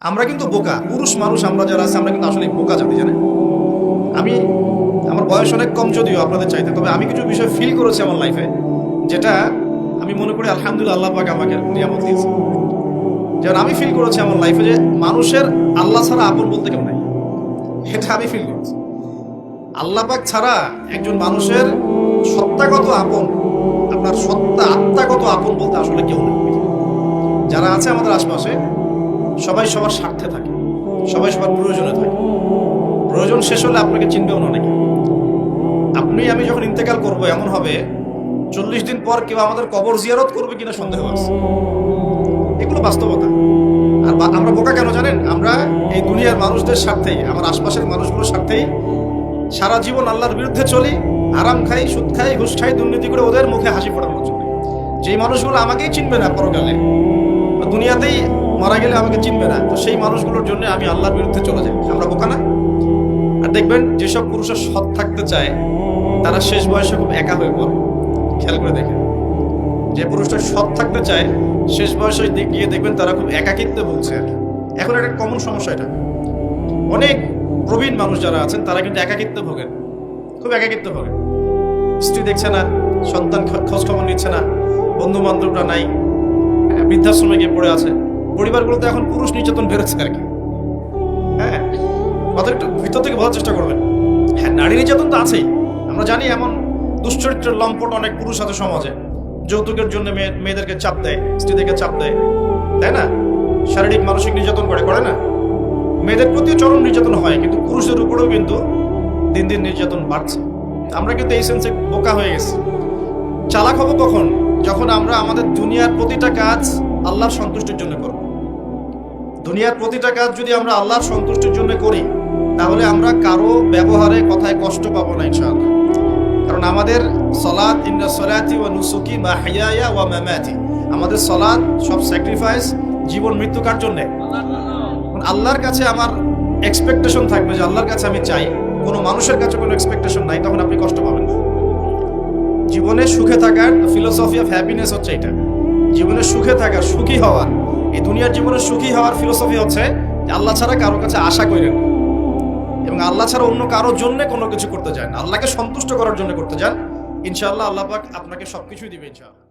আমরা কিন্তু বোকা পুরুষ মানুষ, আমরা যারা আছে আমরা কিন্তু আসলে বোকা জাতি, জানেন। আমি আমার বয়স অনেক কম যদিও আপনাদের চাইতে, তবে আমি কিছু বিষয় ফিল করেছি আমার লাইফে, যেটা আমি মনে করি আলহামদুলিল্লাহ আল্লাহ পাক আমাকে নিয়ামত দিয়েছে। যেমন আমি ফিল করেছি আমার লাইফে যে মানুষের আল্লাহ ছাড়া আপন বলতে কেউ নাই, এটা আমি ফিল করেছি। আল্লাহ পাক ছাড়া একজন মানুষের সত্তাগত আপন, আপনার সত্তা আত্মাগত আপন বলতে আসলে কেউ নেই। যারা আছে আমাদের আশপাশে সবাই সবার স্বার্থে থাকে, সবাই সবার প্রয়োজনে থাকে। প্রয়োজন শেষ হলে আপনাকে চিনবেও না অনেকে। আপনি আমি যখন ইন্তেকাল করবো এমন হবে 40 দিন পর কেউ আমাদের কবর জিয়ারত করবে কিনা সন্দেহ আছে। এগুলো বাস্তবতা। আর আমরা বোকা কেন জানেন? আমরা এই দুনিয়ার মানুষদের স্বার্থেই, আমার আশপাশের মানুষগুলোর স্বার্থেই সারা জীবন আল্লাহর বিরুদ্ধে চলি, আরাম খাই, সুদ খাই, ঘুষ খাই, দুর্নীতি করে ওদের মুখে হাসি ফোটানোর জন্য। যেই মানুষগুলো আমাকেই চিনবে না পরকালে, দুনিয়াতেই মারা গেলে আমাকে চিনবে না, তো সেই মানুষগুলোর জন্য আমি আল্লাহর বিরুদ্ধে চলে যাই। আমরা বোকা না? আর দেখবেন যেসব পুরুষের সৎ থাকতে চায় তারা শেষ বয়সে খুব একা হয়ে পড়ে। খেয়াল করে দেখেন, যে পুরুষটা সৎ থাকতে চায় শেষ বয়সে গিয়ে দেখবেন তারা খুব একাকিত্বে ভুগছে। এখন একটা কমন সমস্যা, এটা অনেক প্রবীণ মানুষ যারা আছেন তারা কিন্তু একাকিত্বে ভোগেন, খুব একাকিত্বে ভোগেন। স্ত্রী দেখছে না, সন্তান খোঁজ খবর নিচ্ছে না, বন্ধু বান্ধবরা নাই, বৃদ্ধাশ্রমে গিয়ে পড়ে আছে। পরিবারগুলোতে এখন পুরুষ নির্যাতন বেরোচ্ছে আর কি। হ্যাঁ, কথা একটু ভিতর থেকে বোঝার চেষ্টা করবেন। হ্যাঁ, নারী নির্যাতন তো আছেই, আমরা জানি। এমন দুশ্চরিত্রের লম্পট অনেক পুরুষ আছে সমাজে, যৌতুকের জন্য মেয়েদেরকে চাপ দেয়, স্ত্রীদেরকে চাপ দেয়, তাই না? শারীরিক মানসিক নির্যাতন করে না? মেয়েদের প্রতিও চরম নির্যাতন হয়, কিন্তু পুরুষদের উপরেও কিন্তু দিন দিন নির্যাতন বাড়ছে। আমরা কিন্তু এই সেন্সে বোকা হয়ে গেছি। চালাক হব কখন? যখন আমরা আমাদের দুনিয়ার প্রতিটা কাজ আল্লাহর সন্তুষ্টির জন্য করব। দুনিয়ার প্রতিটা কাজ যদি আমরা আল্লাহর সন্তুষ্টির জন্য করি, তাহলে আমরা কারো ব্যবহারে কথায় কষ্ট পাবো না ইনশাআল্লাহ। কারণ আমাদের সলাত, ইন্না সলাতি ওয়া নুসুকি মাহইয়ায়া ওয়া মামাতি, আমাদের সলাত সব স্যাক্রিফাইস, জীবন মৃত্যু কার জন্য? আল্লাহর কাছে আমার এক্সপেকটেশন থাকবে, যে আল্লাহর কাছে আমি চাই, কোনো মানুষের কাছে কোনো এক্সপেকটেশন নাই, তখন আপনি কষ্ট পাবেন না। জীবনে সুখে থাকার ফিলোসফি অফ হ্যাপিনেস হচ্ছে এটা। জীবনে সুখে থাকার, সুখী হওয়ার, এই দুনিয়ার জীবনে সুখী হওয়ার ফিলোসফি হচ্ছে যে আল্লাহ ছাড়া কারোর কাছে আশা করেন, এবং আল্লাহ ছাড়া অন্য কারোর জন্য কোনো কিছু করতে চান, আল্লাহকে সন্তুষ্ট করার জন্য করতে চান। ইনশাআল্লাহ আল্লাহ পাক আপনাকে সবকিছুই দিবে ইনশাআল্লাহ।